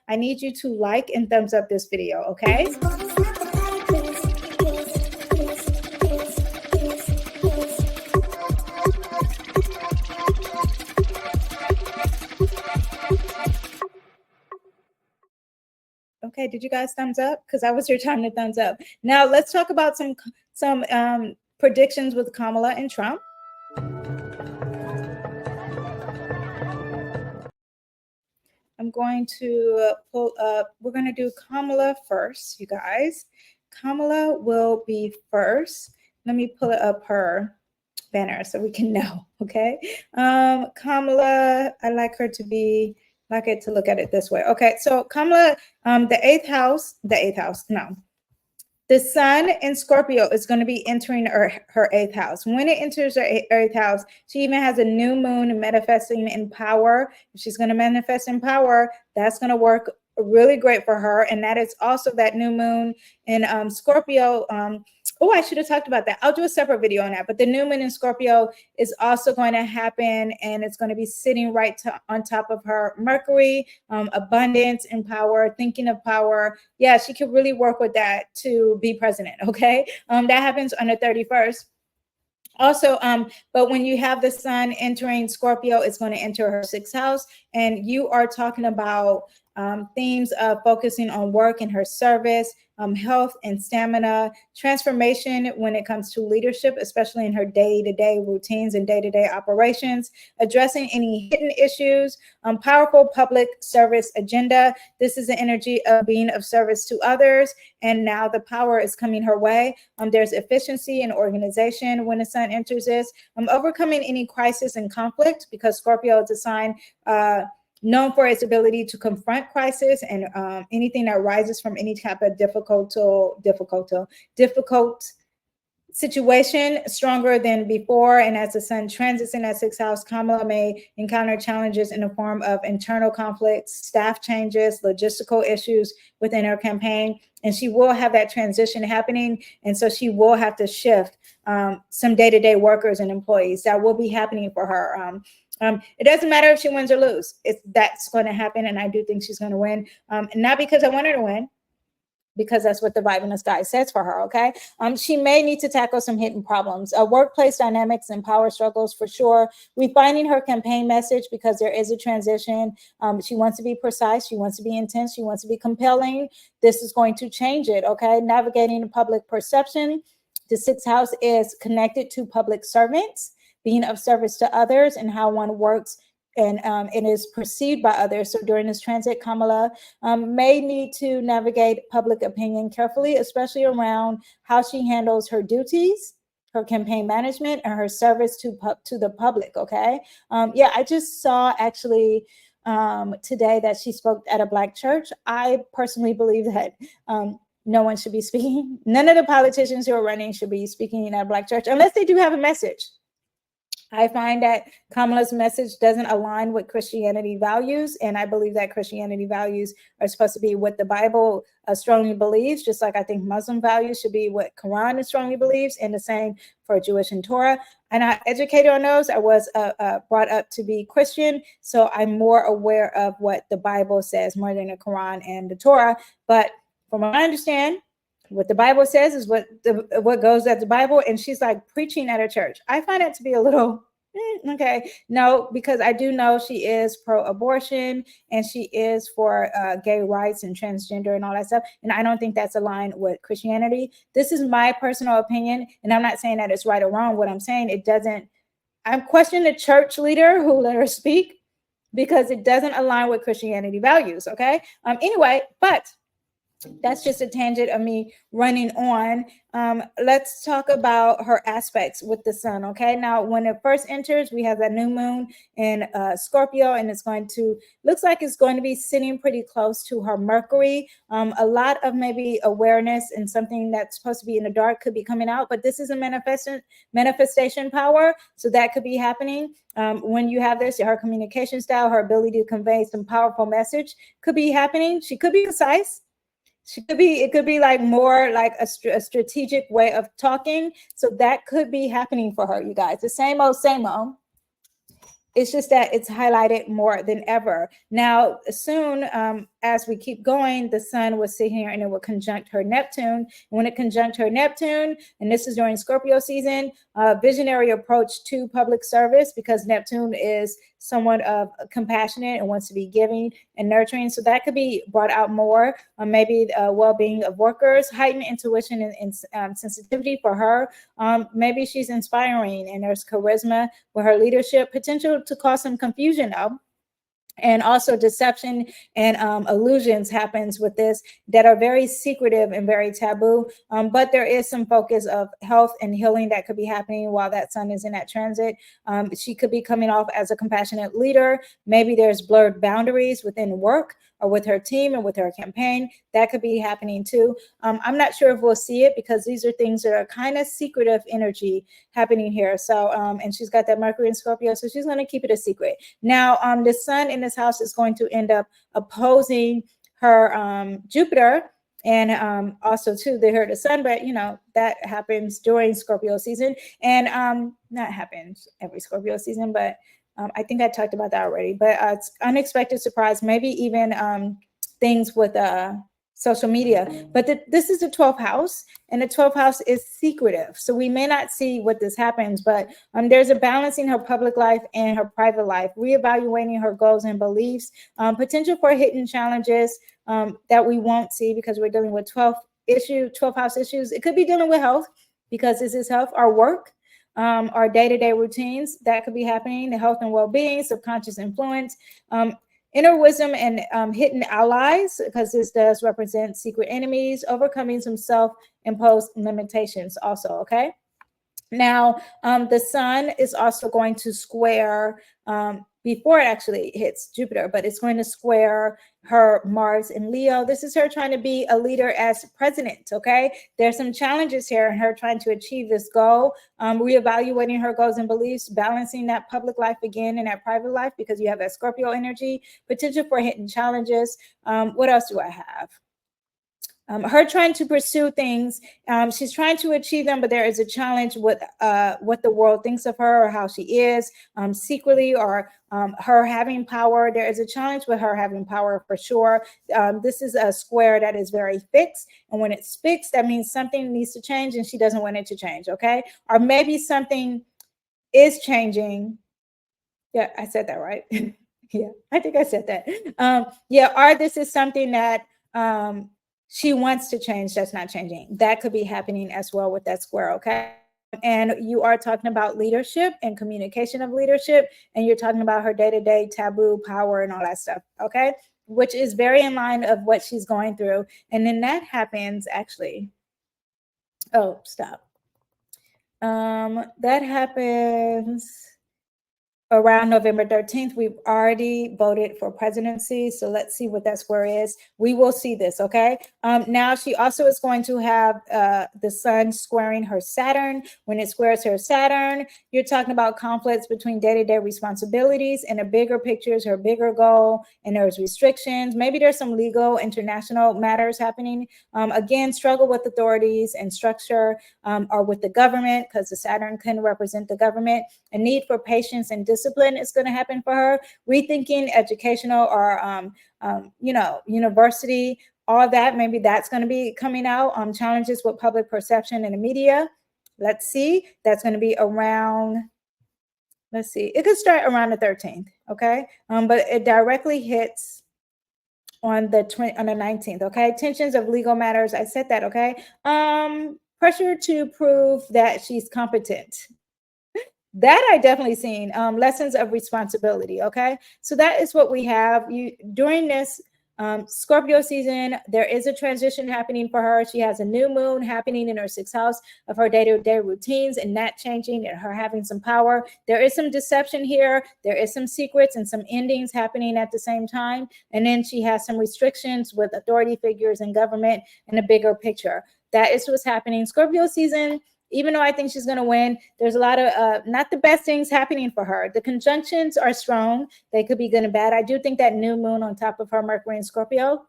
I need you to like and thumbs up this video, okay? Okay, did you guys thumbs up? Because that was your time to thumbs up. Now let's talk about some predictions with Kamala and Trump. I'm going to pull up, we're going to do Kamala first, you guys. Kamala will be first. Let me pull up her banner so we can know, okay? Kamala, I like her to be, like it to look at it this way. Okay, so Kamala, the eighth house, no. The sun in Scorpio is going to be entering her eighth house. When it enters her eighth house, she even has a new moon manifesting in power. If she's going to manifest in power, that's going to work really great for her. And that is also that new moon in Scorpio. Oh, I should have talked about that. I'll do a separate video on that. But the new moon in Scorpio is also going to happen, and it's going to be sitting right on top of her Mercury, abundance and power, thinking of power. Yeah, she could really work with that to be president, okay? That happens on the 31st. Also, but when you have the sun entering Scorpio, it's going to enter her sixth house, and you are talking about themes of focusing on work and her service, health and stamina, transformation when it comes to leadership, especially in her day-to-day routines and day-to-day operations, addressing any hidden issues, powerful public service agenda. This is the energy of being of service to others, and now the power is coming her way. There's efficiency and organization when the sun enters this. Overcoming any crisis and conflict, because Scorpio is a sign known for its ability to confront crisis and anything that rises from any type of difficult situation stronger than before. And as the sun transits in that sixth house, Kamala may encounter challenges in the form of internal conflicts, staff changes, logistical issues within her campaign. And she will have that transition happening. And so she will have to shift some day-to-day workers and employees. That will be happening for her. It doesn't matter if she wins or loses. That's going to happen, and I do think she's going to win. Not because I want her to win, because that's what the vibe in the sky says for her, okay? She may need to tackle some hidden problems, workplace dynamics and power struggles for sure. Refining her campaign message, because there is a transition. She wants to be precise. She wants to be intense. She wants to be compelling. This is going to change it, okay? Navigating public perception. The sixth house is connected to public servants, being of service to others, and how one works and is perceived by others. So during this transit, Kamala may need to navigate public opinion carefully, especially around how she handles her duties, her campaign management, and her service to the public, okay? Yeah, I just saw actually today that she spoke at a Black church. I personally believe that no one should be speaking. None of the politicians who are running should be speaking at a Black church unless they do have a message. I find that Kamala's message doesn't align with Christianity values, and I believe that Christianity values are supposed to be what the Bible strongly believes, just like I think Muslim values should be what Quran strongly believes, and the same for Jewish and Torah. And I educated on those. I was brought up to be Christian, so I'm more aware of what the Bible says more than the Quran and the Torah. But from what I understand, what the Bible says is what goes at the Bible, and she's like preaching at a church. I find it to be a little okay. No, because I do know she is pro-abortion and she is for gay rights and transgender and all that stuff. And I don't think that's aligned with Christianity. This is my personal opinion, and I'm not saying that it's right or wrong. What I'm saying, it doesn't. I'm questioning the church leader who let her speak because it doesn't align with Christianity values. Okay. Anyway, but that's just a tangent of me running on. Let's talk about her aspects with the sun. Okay, now when it first enters, we have that new moon in Scorpio, and looks like it's going to be sitting pretty close to her Mercury. A lot of maybe awareness and something that's supposed to be in the dark could be coming out, but this is a manifestation power, so that could be happening. When you have this, her communication style, her ability to convey some powerful message could be happening. She could be concise. It could be like more like a strategic way of talking. So that could be happening for her, you guys. The same old it's just that it's highlighted more than ever. Now, soon, as we keep going, the sun will sit here and it will conjunct her Neptune. When it conjunct her Neptune, and this is during Scorpio season, visionary approach to public service, because Neptune is somewhat of compassionate and wants to be giving and nurturing. So that could be brought out more. Maybe well-being of workers, heightened intuition and sensitivity for her. Maybe she's inspiring and there's charisma with her leadership, potential to cause some confusion though. And also deception and illusions happens with this that are very secretive and very taboo. But there is some focus of health and healing that could be happening while that sun is in that transit. She could be coming off as a compassionate leader. Maybe there's blurred boundaries within work or with her team and with her campaign. That could be happening too. I'm not sure if we'll see it because these are things that are kind of secretive energy happening here. So, and she's got that Mercury in Scorpio, so she's going to keep it a secret. Now, the sun in this house is going to end up opposing her Jupiter, and also too they heard the sun, but you know that happens during Scorpio season, and not happens every Scorpio season, but I think I talked about that already. But it's unexpected surprise, maybe even things with social media. But this is the 12th house, and the 12th house is secretive. So we may not see what this happens, but there's a balancing her public life and her private life, reevaluating her goals and beliefs, potential for hidden challenges that we won't see because we're dealing with 12th house issues. It could be dealing with health because this is health, our work, our day-to-day routines that could be happening, the health and well-being, subconscious influence, inner wisdom and hidden allies, because this does represent secret enemies, overcoming some self-imposed limitations also, okay? Now, the sun is also going to square, before it actually hits Jupiter, but it's going to square her Mars in Leo. This is her trying to be a leader as president, okay? There's some challenges here in her trying to achieve this goal, reevaluating her goals and beliefs, balancing that public life again and that private life because you have that Scorpio energy, potential for hidden challenges. What else do I have? Her trying to pursue things, she's trying to achieve them, but there is a challenge with what the world thinks of her or how she is secretly, or her having power. There is a challenge with her having power for sure. This is a square that is very fixed, and when it's fixed, that means something needs to change and she doesn't want it to change, okay? Or maybe something is changing. Yeah, I said that right. Yeah, I think I said that. Yeah, or this is something that she wants to change that's not changing. That could be happening as well with that square, okay? And you are talking about leadership and communication of leadership, and you're talking about her day-to-day taboo, power, and all that stuff, okay? Which is very in line of what she's going through. And then that happens actually. Oh, stop. That happens around November 13th. We've already voted for presidency. So let's see what that square is. We will see this, okay? Now she also is going to have the sun squaring her Saturn. When it squares her Saturn, you're talking about conflicts between day-to-day responsibilities and a bigger picture is her bigger goal, and there's restrictions. Maybe there's some legal international matters happening. Again, struggle with authorities and structure, or with the government, because the Saturn can represent the government. A need for patience and discipline is going to happen for her. Rethinking educational or, university, all that, maybe that's going to be coming out. Challenges with public perception and the media. Let's see. That's going to be around, let's see. It could start around the 13th, okay? But it directly hits on the 19th, okay? Tensions of legal matters. I said that, okay? Pressure to prove that she's competent. That I definitely seen. Lessons of responsibility, okay? So that is what we have. During this Scorpio season, there is a transition happening for her. She has a new moon happening in her 6th house of her day-to-day routines, and that changing and her having some power. There is some deception here. There is some secrets and some endings happening at the same time. And then she has some restrictions with authority figures and government and a bigger picture. That is what's happening. Scorpio season, even though I think she's going to win, there's a lot of not the best things happening for her. The conjunctions are strong. They could be good and bad. I do think that new moon on top of her Mercury in Scorpio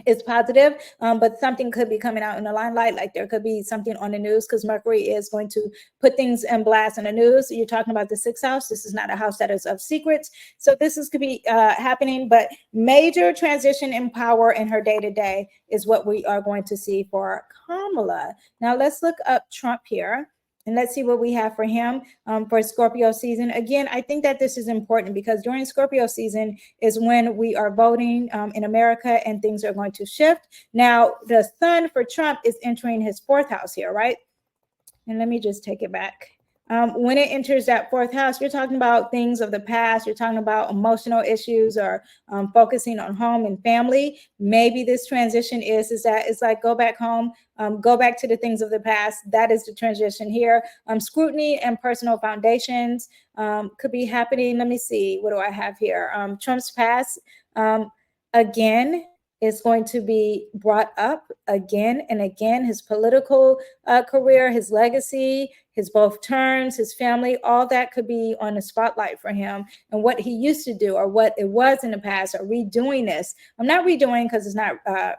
is positive, but something could be coming out in the limelight. Like there could be something on the news because Mercury is going to put things in blast in the news. You're talking about the sixth house. This is not a house that is of secrets. So could be happening, but major transition in power in her day to day is what we are going to see for Kamala. Now let's look up Trump here. And let's see what we have for him for Scorpio season. Again, I think that this is important because during Scorpio season is when we are voting in America and things are going to shift. Now, the sun for Trump is entering his fourth house here, right? And let me just take it back. When it enters that fourth house, you're talking about things of the past. You're talking about emotional issues or focusing on home and family. Maybe this transition is that it's like go back home, go back to the things of the past. That is the transition here. Scrutiny and personal foundations could be happening. Let me see. What do I have here? Trump's past. Again, is going to be brought up again and again. His political career, his legacy, his both terms, his family, all that could be on the spotlight for him and what he used to do or what it was in the past or redoing this. I'm not redoing because it's not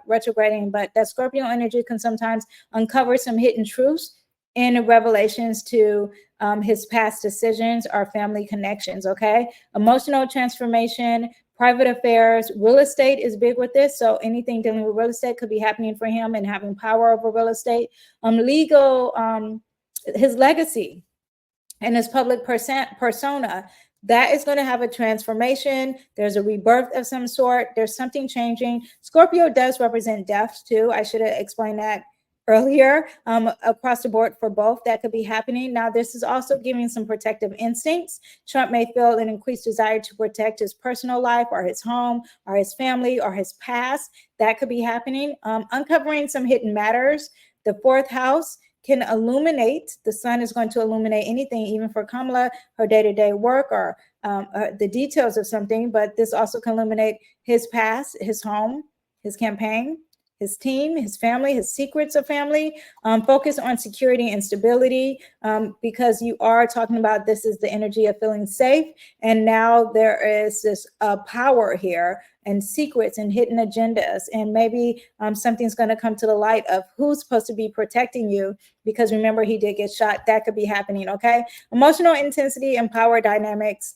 retrograding, but that Scorpio energy can sometimes uncover some hidden truths in revelations to his past decisions or family connections, okay? Emotional transformation, private affairs, real estate is big with this. So anything dealing with real estate could be happening for him and having power over real estate. Legal, his legacy and his public persona, that is going to have a transformation. There's a rebirth of some sort. There's something changing. Scorpio does represent death too. I should have explained that earlier, across the board for both. That could be happening. Now, this is also giving some protective instincts. Trump may feel an increased desire to protect his personal life or his home or his family or his past. That could be happening. Uncovering some hidden matters. The fourth house can illuminate. The sun is going to illuminate anything, even for Kamala, her day-to-day work or the details of something. But this also can illuminate his past, his home, his campaign, his team, his family, his secrets of family. Focus on security and stability, because you are talking about this is the energy of feeling safe. And now there is this power here and secrets and hidden agendas. And maybe something's going to come to the light of who's supposed to be protecting you, because remember, he did get shot. That could be happening, okay? Emotional intensity and power dynamics.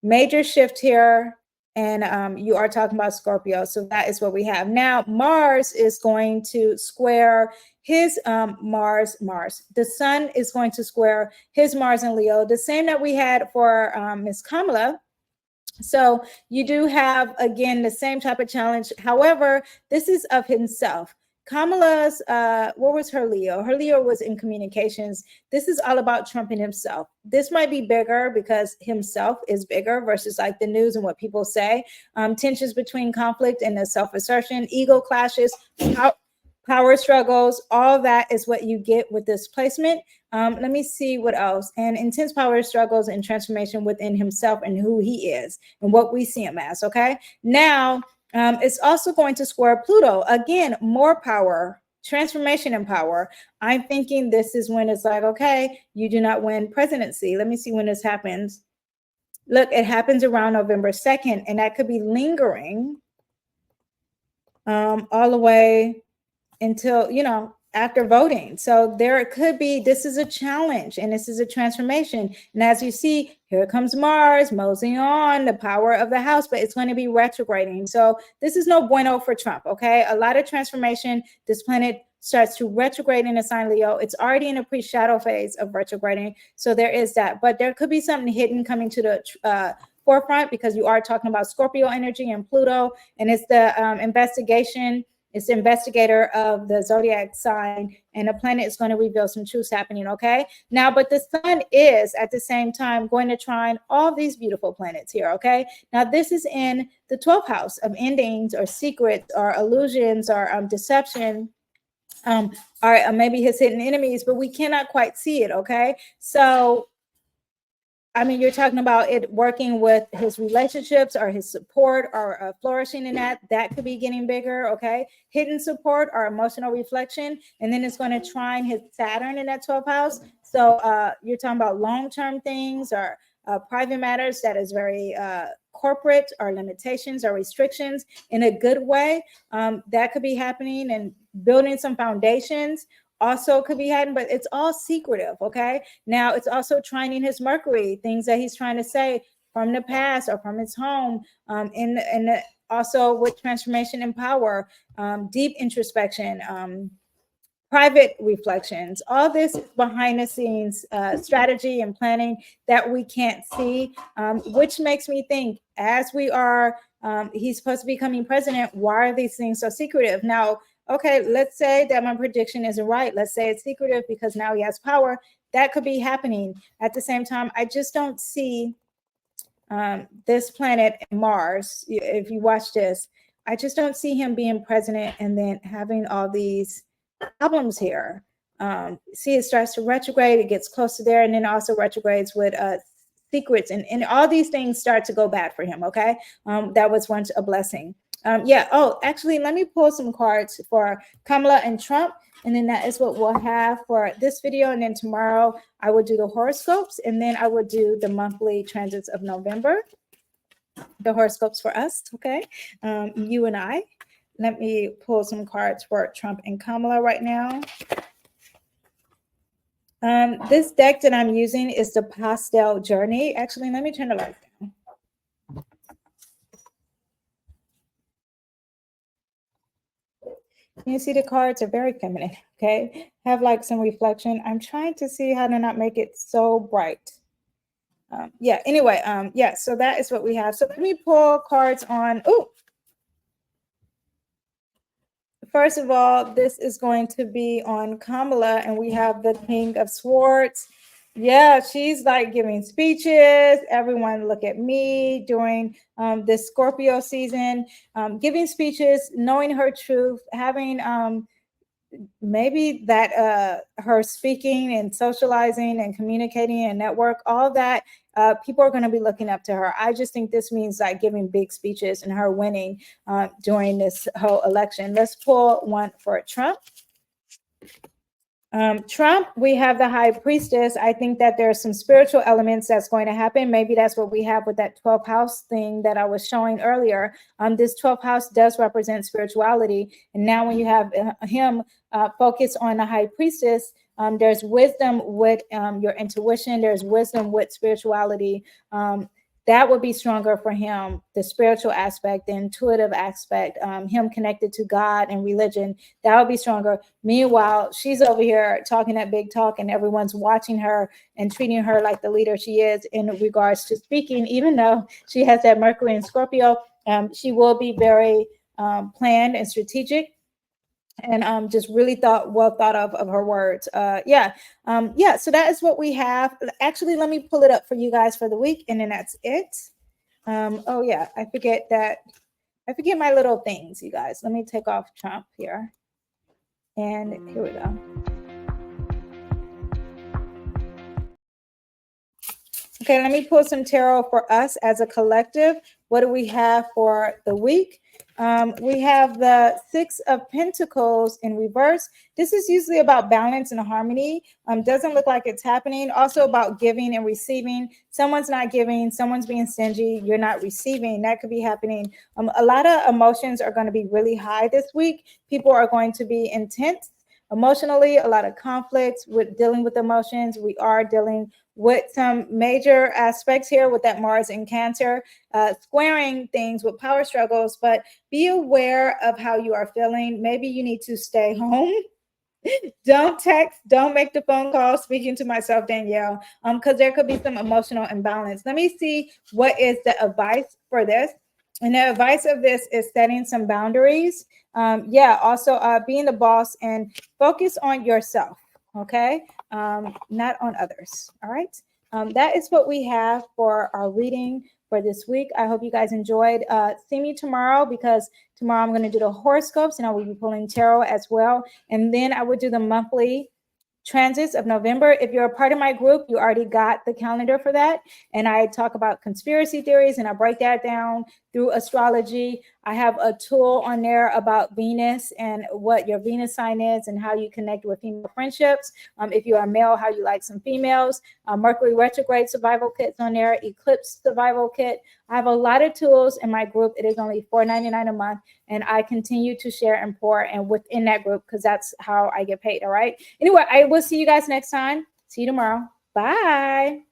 Major shift here. And you are talking about Scorpio. So that is what we have. Now, Mars is going to square his Mars. The sun is going to square his Mars in Leo, the same that we had for Miss Kamala. So you do have, again, the same type of challenge. However, this is of himself. Kamala's, what was her Leo? Her Leo was in communications. This is all about Trump and himself. This might be bigger because himself is bigger versus like the news and what people say. Tensions between conflict and the self-assertion, ego clashes, power struggles, all that is what you get with this placement. Let me see what else. And intense power struggles and transformation within himself and who he is and what we see him as, okay? Now, it's also going to square Pluto. Again, more power, transformation and power. I'm thinking this is when it's like, okay, you do not win presidency. Let me see when this happens. Look, it happens around November 2nd, and that could be lingering all the way until, after voting. So there could be, this is a challenge and this is a transformation. And as you see, here comes Mars moseying on, the power of the house, but it's going to be retrograding. So this is no bueno for Trump, okay? A lot of transformation. This planet starts to retrograde in a sign Leo. It's already in a pre-shadow phase of retrograding. So there is that, but there could be something hidden coming to the forefront, because you are talking about Scorpio energy and Pluto, and it's the investigation. It's the investigator of the zodiac sign, and the planet is going to reveal some truths happening, okay? Now, but the sun is at the same time going to trine all these beautiful planets here, okay? Now, this is in the 12th house of endings or secrets or illusions or deception, or maybe his hidden enemies, but we cannot quite see it, okay? So, I mean, you're talking about it working with his relationships or his support or flourishing in that. That could be getting bigger, okay? Hidden support or emotional reflection. And then it's going to trine his Saturn in that 12th house. So you're talking about long-term things or private matters that is very corporate or limitations or restrictions in a good way. That could be happening, and building some foundations also could be happening, but it's all secretive. Okay. Now it's also trining his Mercury, things that he's trying to say from the past or from his home, also with transformation and power, deep introspection, private reflections. All this behind the scenes strategy and planning that we can't see, which makes me think, as we are, he's supposed to be becoming president, why are these things so secretive? Now, okay, let's say that my prediction isn't right. Let's say it's secretive because now he has power. That could be happening. At the same time, I just don't see this planet, Mars. If you watch this, I just don't see him being president and then having all these problems here. See, it starts to retrograde, it gets close to there, and then also retrogrades with secrets, and all these things start to go bad for him. Okay. That was once a blessing. Yeah. Oh, actually, let me pull some cards for Kamala and Trump, and then that is what we'll have for this video. And then tomorrow I will do the horoscopes, and then I will do the monthly transits of November, the horoscopes for us. Okay. You and I. Let me pull some cards for Trump and Kamala right now. This deck that I'm using is the Pastel Journey. Actually, let me turn the lights down. You see the cards are very feminine, okay? Have like some reflection. I'm trying to see how to not make it so bright. Yeah, anyway, yeah, so that is what we have. So let me pull cards on, first of all, this is going to be on Kamala, and we have the King of Swords. Yeah, she's like giving speeches. Everyone look at me during this Scorpio season, giving speeches, knowing her truth, having maybe that her speaking and socializing and communicating and network, all that, people are going to be looking up to her. I just think this means like giving big speeches and her winning during this whole election. Let's pull one for Trump. Trump, we have the High Priestess. I think that there are some spiritual elements that's going to happen. Maybe that's what we have with that 12th house thing that I was showing earlier. This 12th house does represent spirituality. And now when you have him focus on the High Priestess, there's wisdom with your intuition. There's wisdom with spirituality. That would be stronger for him, the spiritual aspect, the intuitive aspect, him connected to God and religion. That would be stronger. Meanwhile, she's over here talking that big talk, and everyone's watching her and treating her like the leader she is in regards to speaking. Even though she has that Mercury in Scorpio, she will be very planned and strategic, and just really well thought of her words. Yeah, so that is what we have. Actually, let me pull it up for you guys for the week, and then that's it. Oh yeah, I forget my little things, you guys. Let me take off Trump here, and here we go. Okay, let me pull some tarot for us as a collective. What do we have for the week? We have the Six of Pentacles in reverse. This is usually about balance and harmony. Doesn't look like it's happening. Also about giving and receiving. Someone's not giving, someone's being stingy, you're not receiving. That could be happening. A lot of emotions are going to be really high this week. People are going to be intense emotionally, a lot of conflicts with dealing with emotions. We are dealing with some major aspects here with that Mars in Cancer, squaring things with power struggles, but be aware of how you are feeling. Maybe you need to stay home. Don't text, don't make the phone call, speaking to myself, Danyell, because there could be some emotional imbalance. Let me see what is the advice for this. And the advice of this is setting some boundaries. Also being the boss and focus on yourself, okay? Not on others, all right? That is what we have for our reading for this week. I hope you guys enjoyed. See me tomorrow, because tomorrow I'm going to do the horoscopes, and I will be pulling tarot as well. And then I will do the monthly transits of November. If you're a part of my group, you already got the calendar for that. And I talk about conspiracy theories, and I break that down through astrology. I have a tool on there about Venus and what your Venus sign is and how you connect with female friendships. If you are male, how you like some females. Mercury retrograde survival kits on there, eclipse survival kit. I have a lot of tools in my group. It is only $4.99 a month, and I continue to share and pour and within that group because that's how I get paid. All right. Anyway, I will see you guys next time. See you tomorrow. Bye.